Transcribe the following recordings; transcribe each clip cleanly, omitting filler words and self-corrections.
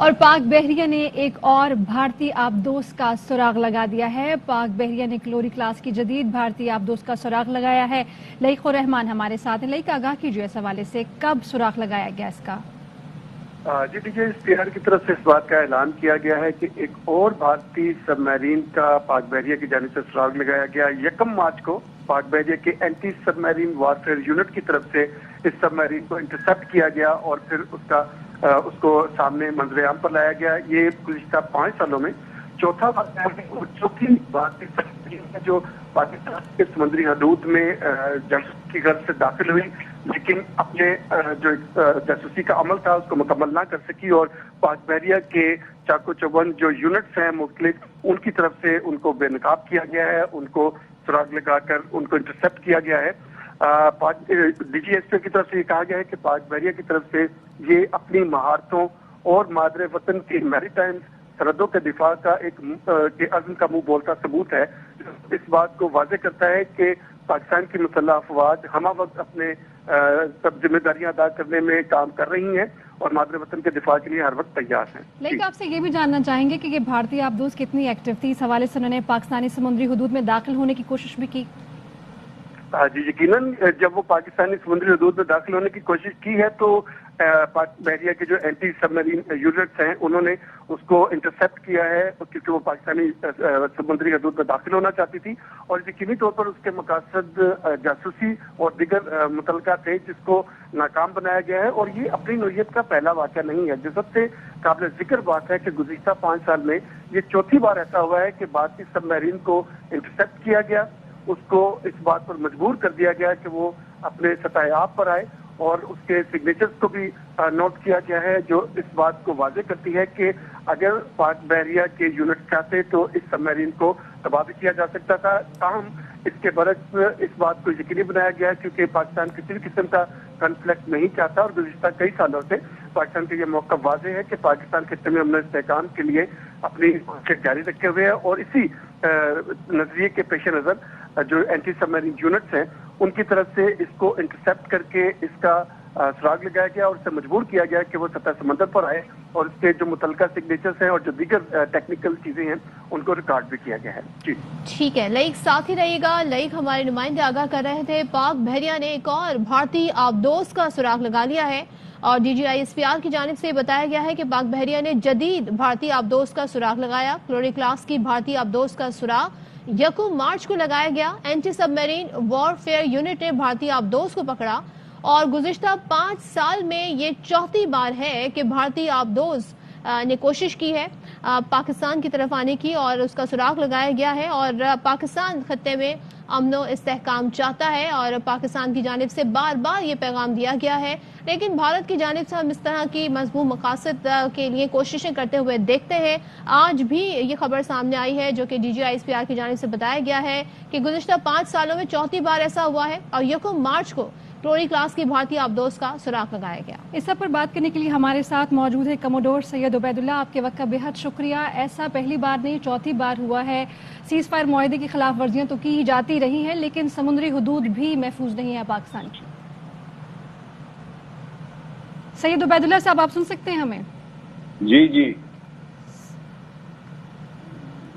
اور پاک بحریہ نے ایک اور بھارتی آبدوز کا سراغ لگا دیا ہے۔ پاک بحریہ نے کلوری کلاس کی جدید بھارتی آبدوز کا سراغ لگایا ہے۔ لئیق الرحمان ہمارے ساتھ ہیں۔ لئیق، آگاہ کیجیے اس حوالے سے، کب سراغ لگایا گیا اس کا؟ جی دیکھیے، SPR کی طرف سے اس بات کا اعلان کیا گیا ہے کہ ایک اور بھارتی سب میرین کا پاک بحریہ کی جانب سے سراغ لگایا گیا۔ 1 مارچ کو پاک بحریہ کے اینٹی سب میرین وارفیئر یونٹ کی طرف سے اس سب میرین کو انٹرسپٹ کیا گیا اور پھر اس کو سامنے منظر عام پر لایا گیا۔ یہ گزشتہ 5 سالوں میں چوتھی بھارتی سب میرین ہے جو پاکستان کے سمندری حدود میں جاسوسی کی غرض سے داخل ہوئی، لیکن اپنے جو جاسوسی کا عمل تھا اس کو مکمل نہ کر سکی، اور پاک بحریہ کے چاقو چوبند جو یونٹس ہیں مختلف، ان کی طرف سے ان کو بے نقاب کیا گیا ہے، ان کو سراغ لگا کر ان کو انٹرسپٹ کیا گیا ہے۔ DGSP کی طرف سے یہ کہا گیا ہے کہ پاک بحریہ کی طرف سے یہ اپنی مہارتوں اور مادر وطن کی میری ٹائم سرحدوں کے دفاع کا ایک عزم کا منہ بولتا ثبوت ہے، جو اس بات کو واضح کرتا ہے کہ پاکستان کی مسلح افواج ہمہ وقت اپنے سب ذمہ داریاں ادا کرنے میں کام کر رہی ہیں اور مادر وطن کے دفاع کے لیے ہر وقت تیار ہیں۔ لیکن آپ سے یہ بھی جاننا چاہیں گے کہ یہ بھارتی آبدوز کتنی ایکٹیو تھی، اس حوالے سے انہوں نے پاکستانی سمندری حدود میں داخل ہونے کی کوشش بھی کی؟ جی یقیناً، جب وہ پاکستانی سمندری حدود میں داخل ہونے کی کوشش کی ہے تو پاک بحریہ کے جو اینٹی سب میرین یونٹس ہیں انہوں نے اس کو انٹرسپٹ کیا ہے، کیونکہ وہ پاکستانی سمندری حدود میں داخل ہونا چاہتی تھی، اور یقینی طور پر اس کے مقاصد جاسوسی اور دیگر متعلقہ تھے جس کو ناکام بنایا گیا ہے۔ اور یہ اپنی نوعیت کا پہلا واقعہ نہیں ہے۔ جو سب سے قابل ذکر بات ہے کہ گزشتہ 5 سال میں یہ چوتھی بار ایسا ہوا ہے کہ بھارتی سب میرین کو انٹرسپٹ کیا گیا، اس کو اس بات پر مجبور کر دیا گیا کہ وہ اپنے سطح آب پر آئے، اور اس کے سگنیچرز کو بھی نوٹ کیا گیا ہے، جو اس بات کو واضح کرتی ہے کہ اگر پاک بحریہ کے یونٹ چاہتے تو اس سب میرین کو تباہ بھی کیا جا سکتا تھا۔ تاہم اس کے برعکس اس بات کو یقینی بنایا گیا ہے کیونکہ پاکستان کسی بھی قسم کا کنفلکٹ نہیں چاہتا، اور گزشتہ کئی سالوں سے پاکستان کا یہ موقع واضح ہے کہ پاکستان خطے میں امن و استحکام کے لیے اپنی کوشش جاری رکھے ہوئے ہے، اور اسی نظریے کے پیش نظر جو اینٹی سب میرین یونٹس ہیں ان کی طرف سے اس کو انٹرسپٹ کر کے اس کا سراغ لگایا گیا اور اسے مجبور کیا گیا کہ وہ سطح سمندر پر آئے، اور اس کے جو متعلقہ سگنیچرز ہیں اور جو دیگر ٹیکنیکل چیزیں ہیں ان کو ریکارڈ بھی کیا گیا ہے۔ جی ٹھیک ہے، لئیق ساتھ ہی رہیے گا۔ لئیق ہمارے نمائندے آگاہ کر رہے تھے پاک بحریہ نے ایک اور بھارتی آبدوز کا سراغ لگا لیا ہے، اور DGI-SPR کی جانب سے بتایا گیا ہے کہ پاک بحریہ نے جدید بھارتی آبدوز کا سراغ لگایا۔ کلوری کلاس کی بھارتی آبدوز کا سراغ 1 مارچ کو لگایا گیا۔ اینٹی سب میرین وارفیئر یونٹ نے بھارتی آبدوز کو پکڑا، اور گزشتہ 5 سال میں یہ چوتھی بار ہے کہ بھارتی آبدوز نے کوشش کی ہے پاکستان کی طرف آنے کی، اور اس کا سراغ لگایا گیا ہے، اور پاکستان خطے میں امن و استحکام چاہتا ہے، اور پاکستان کی جانب سے بار بار یہ پیغام دیا گیا ہے، لیکن بھارت کی جانب سے ہم اس طرح کی مضمون مقاصد کے لیے کوششیں کرتے ہوئے دیکھتے ہیں۔ آج بھی یہ خبر سامنے آئی ہے جو کہ DGI-SPR کی جانب سے بتایا گیا ہے کہ گزشتہ 5 سالوں میں چوتھی بار ایسا ہوا ہے، اور 1 مارچ کو کلوری کلاس کی بھارتی آبدوز کا سراغ لگایا گیا۔ اس سب پر بات کرنے کے لیے ہمارے ساتھ موجود ہے کموڈور سید عبید اللہ۔ آپ کے وقت کا بہت شکریہ۔ ایسا پہلی بار نہیں، چوتھی بار ہوا ہے۔ سیز فائر معاہدے کی خلاف ورزیاں تو کی جاتی رہی ہیں، لیکن سمندری حدود بھی محفوظ نہیں ہے پاکستان کی۔ سید عبید اللہ صاحب، آپ سن سکتے ہیں ہمیں؟ جی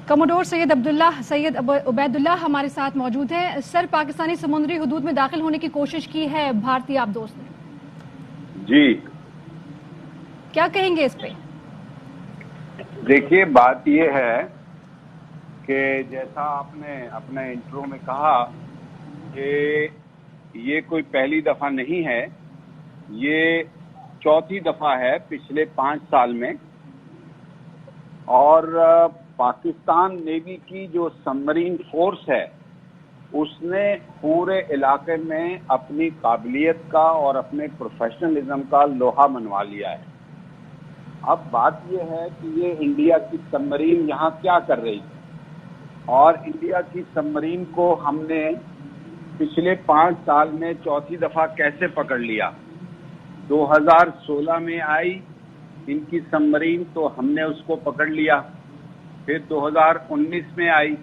کموڈور سید عبید اللہ ہمارے ساتھ موجود ہیں۔ سر، پاکستانی سمندری حدود میں داخل ہونے کی کوشش کی ہے بھارتی آبدوز نے، جی کیا کہیں گے اس پہ؟ دیکھیے، بات یہ ہے کہ جیسا آپ نے اپنے انٹرو میں کہا کہ یہ کوئی پہلی دفعہ نہیں ہے، یہ چوتھی دفعہ ہے پچھلے 5 سال میں، اور پاکستان نیوی کی جو سب مرین فورس ہے اس نے پورے علاقے میں اپنی قابلیت کا اور اپنے پروفیشنلزم کا لوہا منوا لیا ہے۔ اب بات یہ ہے کہ یہ انڈیا کی سب مرین یہاں کیا کر رہی ہے، اور انڈیا کی سب مرین کو ہم نے پچھلے 5 سال میں چوتھی دفعہ کیسے پکڑ لیا۔ 2016 میں آئی ان کی سب مرین تو ہم نے اس کو پکڑ لیا، پھر 2019 میں آئی،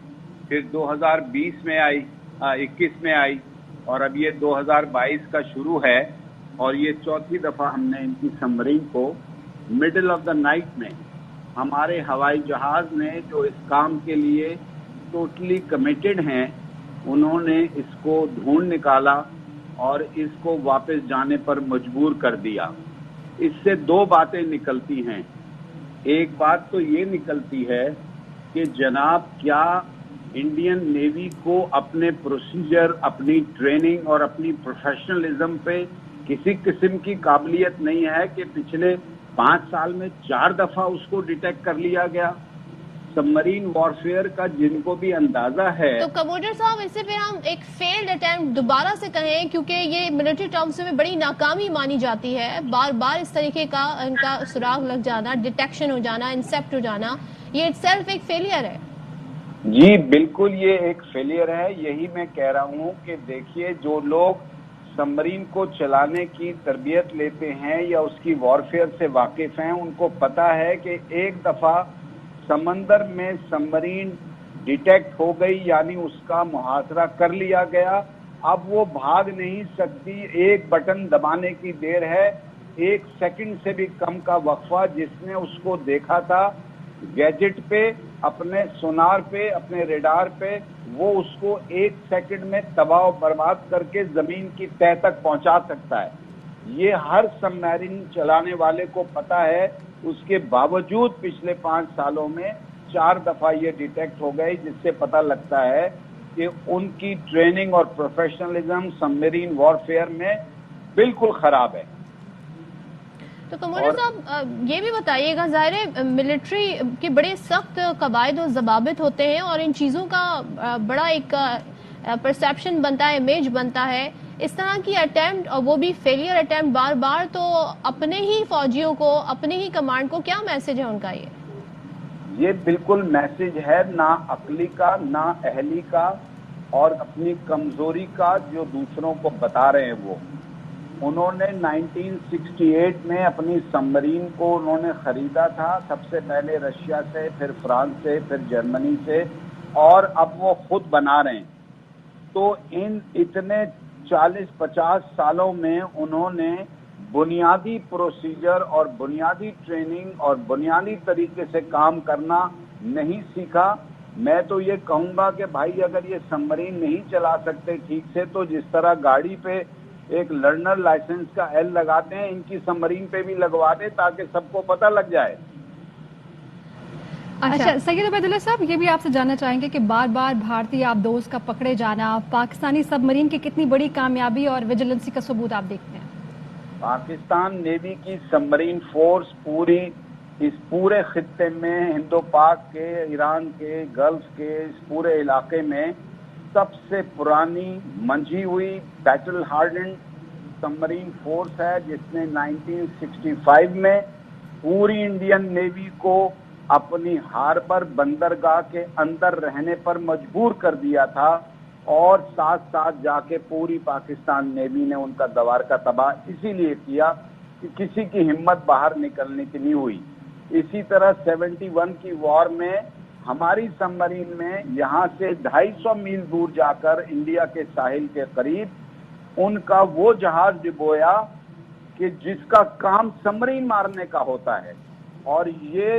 پھر 2020 میں آئی، 21 میں آئی، اور اب یہ 2022 کا شروع ہے، اور یہ چوتھی دفعہ ہم نے ان کی سب مرین کو मिडल ऑफ द नाइट में हमारे हवाई जहाज ने जो इस काम के लिए टोटली कमिटेड हैं, उन्होंने इसको ढूंढ निकाला और इसको वापस जाने पर मजबूर कर दिया। इससे दो बातें निकलती हैं। एक बात तो ये निकलती है कि जनाब क्या इंडियन नेवी को अपने प्रोसीजर, अपनी ट्रेनिंग और अपनी प्रोफेशनलिज्म पे किसी किस्म की काबिलियत नहीं है कि पिछले 5 साल में 4 दफा उसको डिटेक्ट कर लिया गया। सबमरीन वॉरफेयर का जिनको भी अंदाजा है। तो कमोडर साहब, इससे फिर हम एक फेल्ड अटेम्प्ट दोबारा से कहें, क्योंकि ये मिलिट्री टर्म्स में बड़ी नाकामी मानी जाती है। बार बार इस तरीके का इनका सुराग लग जाना, डिटेक्शन हो जाना, इंसेप्ट हो जाना, ये इटसेल्फ एक फेलियर है। जी बिल्कुल, ये एक फेलियर है। यही मैं कह रहा हूं कि देखिए, जो लोग सबमरीन को चलाने की तरबियत लेते हैं या उसकी वॉरफेयर से वाकिफ हैं, उनको पता है कि एक दफा समंदर में सबमरीन डिटेक्ट हो गई, यानी उसका मुहासरा कर लिया गया, अब वो भाग नहीं सकती। एक बटन दबाने की देर है, 1 सेकंड से भी कम का वक्फा। जिसने उसको देखा था गैजेट पे, अपने सोनार पे, अपने रेडार पे, वो उसको 1 सेकंड में तबाह बर्बाद करके जमीन की तह तक पहुंचा सकता है। ये हर सबमरीन चलाने वाले को पता है। उसके बावजूद पिछले 5 सालों में 4 दफा ये डिटेक्ट हो गई, जिससे पता लगता है कि उनकी ट्रेनिंग और प्रोफेशनलिज्म सबमरीन वॉरफेयर में बिल्कुल खराब है। तो कमोडर साहब, ये भी बताइएगा, ज़ाहिर है मिलिट्री के बड़े सख्त कवायद और ज़वाबित होते हैं और इन चीज़ों का बड़ा एक परसेप्शन बनता है, इमेज बनता है। इस तरह की अटेम्प्ट, और वो भी फेलियर अटेम्प्ट बार बार, तो अपने ही फौजियों को, अपने ही कमांड को क्या मैसेज है उनका? ये बिल्कुल मैसेज है ना अक्ली का, ना अहली का, और अपनी कमजोरी का, जो दूसरों को बता रहे हैं वो। उन्होंने 1968 में अपनी सबमरीन को उन्होंने खरीदा था, सबसे पहले रशिया से, फिर फ्रांस से, फिर जर्मनी से, और अब वो खुद बना रहे हैं। तो इन इतने 40-50 सालों में उन्होंने बुनियादी प्रोसीजर और बुनियादी ट्रेनिंग और बुनियादी तरीके से काम करना नहीं सीखा। मैं तो ये कहूंगा कि भाई, अगर ये सबमरीन नहीं चला सकते ठीक से, तो जिस तरह गाड़ी पे एक लर्नर लाइसेंस का एल लगाते हैं, इनकी सबमरीन पे भी लगवा दे, ताकि सबको पता लग जाए। अच्छा, सैयद उबैदुल्लाह साहब, ये भी आपसे जानना चाहेंगे कि बार बार भारतीय आबदोज का पकड़े जाना पाकिस्तानी सबमरीन की कितनी बड़ी कामयाबी और विजिलेंसी का सबूत आप देखते हैं? पाकिस्तान नेवी की सबमरीन फोर्स इस पूरे खित्ते में, हिंदो पाक के, ईरान के, गल्फ के इस पूरे इलाके में सबसे पुरानी मंझी हुई बैटल हार्डन सबमरीन फोर्स है, जिसने 1965 में पूरी इंडियन नेवी को अपनी हार्बर बंदरगाह के अंदर रहने पर मजबूर कर दिया था, और साथ साथ जाके पूरी पाकिस्तान नेवी ने उनका दवारका तबाह इसीलिए किया कि किसी की हिम्मत बाहर निकलने की नहीं हुई। इसी तरह 71 की वॉर में हमारी सबमरीन में यहाँ से 250 मील दूर जाकर इंडिया के साहिल के करीब उनका वो जहाज डिबोया कि जिसका काम सबमरीन मारने का होता है, और ये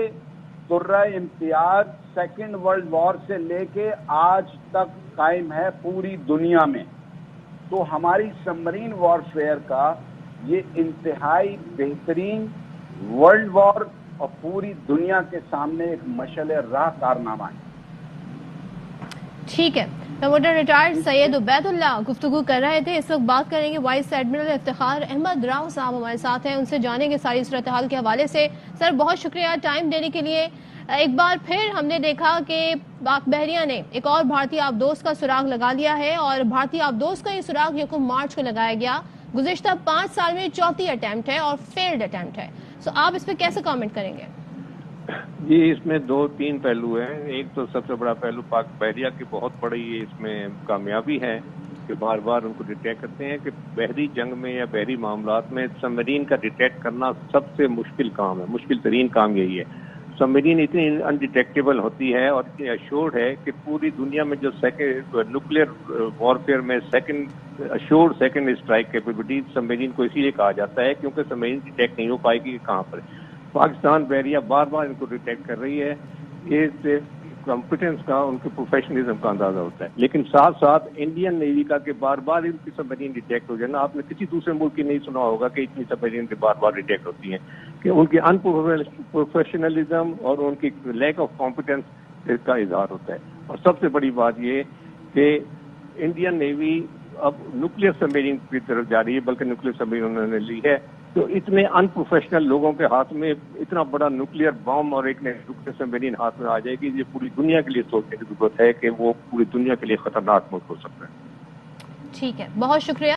तुर्रा इम्तियाज सेकेंड वर्ल्ड वॉर से लेके आज तक कायम है पूरी दुनिया में। तो हमारी सबमरीन वॉरफेयर का ये इंतहाई बेहतरीन वर्ल्ड वॉर और पूरी दुनिया के सामने एक मशअल राह कारनामा है। ठीक है, कमोडर रिटायर्ड सैयद उबैदुल्लाह गुफ्तगू कर रहे थे। इस वक्त बात करेंगे वाइस एडमिरल इफ्तिखार अहमद राव साहब हमारे साथ हैं, उनसे जानेंगे सारी सूरत हाल के हवाले से। सर, बहुत शुक्रिया टाइम देने के लिए। एक बार फिर हमने देखा कि पाक बहरिया ने एक और भारतीय आबदोज का सुराग लगा लिया है, और भारतीय आबदोज का ये सुराग 1 मार्च को लगाया गया। गुज़िश्ता 5 साल में चौथी अटेम्प्ट है और फेल्ड अटेम्प्ट है। सो आप इस पर कैसे कमेंट करेंगे? जी, इसमें 2-3 पहलू हैं। एक तो सबसे बड़ा पहलू पाक बहरिया की बहुत बड़ी इसमें कामयाबी है कि बार बार उनको डिटेक्ट करते हैं कि बहरी जंग में या बहरी मामलात में सबमरीन का डिटेक्ट करना सबसे मुश्किल काम है, मुश्किल तरीन काम यही है। सबमरीन इतनी अनडिटेक्टेबल होती है और इतनी अश्योर्ड है कि पूरी दुनिया में जो न्यूक्लियर वॉरफेयर में assured second strike capability submarine को इसीलिए कहा जाता है, क्योंकि सबमरीन डिटेक्ट नहीं हो पाएगी कि कहाँ पर। पाकिस्तान बहरिया बार बार इनको डिटेक्ट कर रही है। ये कॉम्पिटेंस का, उनके प्रोफेशनलिज्म का अंदाजा होता है। लेकिन साथ साथ इंडियन नेवी का कि बार बार इनकी सबमरीन डिटेक्ट हो जाए ना, आपने किसी दूसरे मुल्क की नहीं सुना होगा कि इतनी सबमरीन के बार बार डिटेक्ट होती हैं, कि उनकी अनप्रोफेशनलिज्म और उनकी लैक ऑफ कॉम्पिटेंस का इजहार होता है। और सबसे बड़ी बात ये कि इंडियन नेवी अब न्यूक्लियर सबमरीन की तरफ जा रही है, बल्कि न्यूक्लियर सबमरीन उन्होंने ली है। तो इतने अनप्रोफेशनल लोगों के हाथ में इतना बड़ा न्यूक्लियर बॉम्ब और एक न्यूक्लियर सबमरीन हाथ में आ जाएगी, ये पूरी दुनिया के लिए सोचने की जरूरत है कि वो पूरी दुनिया के लिए खतरनाक मुल्क हो सकता है। ठीक है, बहुत शुक्रिया।